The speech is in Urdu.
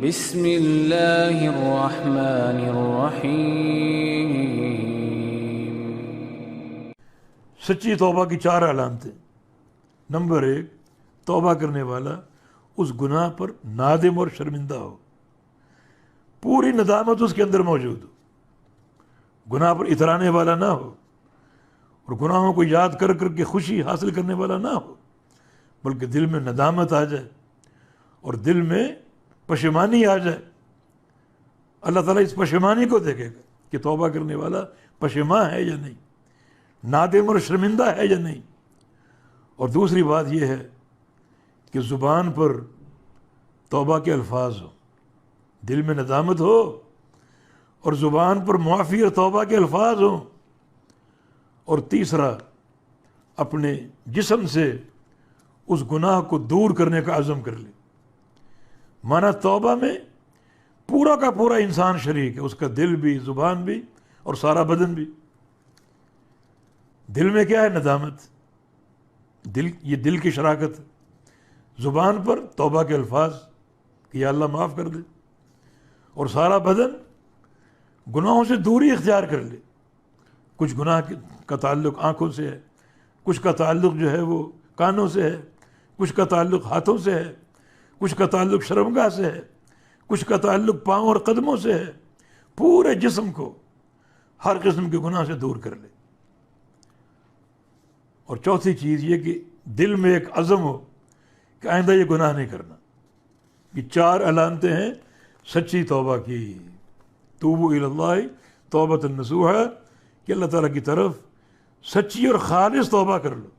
بسم اللہ الرحمن الرحیم۔ سچی توبہ کی 4 علامتیں۔ نمبر 1، توبہ کرنے والا اس گناہ پر نادم اور شرمندہ ہو، پوری ندامت اس کے اندر موجود ہو، گناہ پر اترانے والا نہ ہو اور گناہوں کو یاد کر کر کے خوشی حاصل کرنے والا نہ ہو، بلکہ دل میں ندامت آ جائے اور دل میں پشیمانی آ جائے۔ اللہ تعالیٰ اس پشیمانی کو دیکھے گا کہ توبہ کرنے والا پشیماں ہے یا نہیں، نادم اور شرمندہ ہے یا نہیں۔ اور دوسری بات یہ ہے کہ زبان پر توبہ کے الفاظ ہوں، دل میں ندامت ہو اور زبان پر معافی اور توبہ کے الفاظ ہوں۔ اور تیسرا، اپنے جسم سے اس گناہ کو دور کرنے کا عزم کر لے۔ مانا توبہ میں پورا کا پورا انسان شریک ہے، اس کا دل بھی، زبان بھی اور سارا بدن بھی۔ دل میں کیا ہے؟ ندامت، یہ دل کی شراکت ہے۔ زبان پر توبہ کے الفاظ کہ یا اللہ معاف کر دے، اور سارا بدن گناہوں سے دوری اختیار کر لے۔ کچھ گناہ کا تعلق آنکھوں سے ہے، کچھ کا تعلق جو ہے وہ کانوں سے ہے، کچھ کا تعلق ہاتھوں سے ہے، کچھ کا تعلق شرمگاہ سے ہے، کچھ کا تعلق پاؤں اور قدموں سے ہے۔ پورے جسم کو ہر قسم کے گناہ سے دور کر لے۔ اور چوتھی چیز یہ کہ دل میں ایک عزم ہو کہ آئندہ یہ گناہ نہیں کرنا۔ یہ 4 علامتیں ہیں سچی توبہ کی۔ توبوا الی اللہ توبۃ نصوحا، کہ اللہ تعالیٰ کی طرف سچی اور خالص توبہ کر لو۔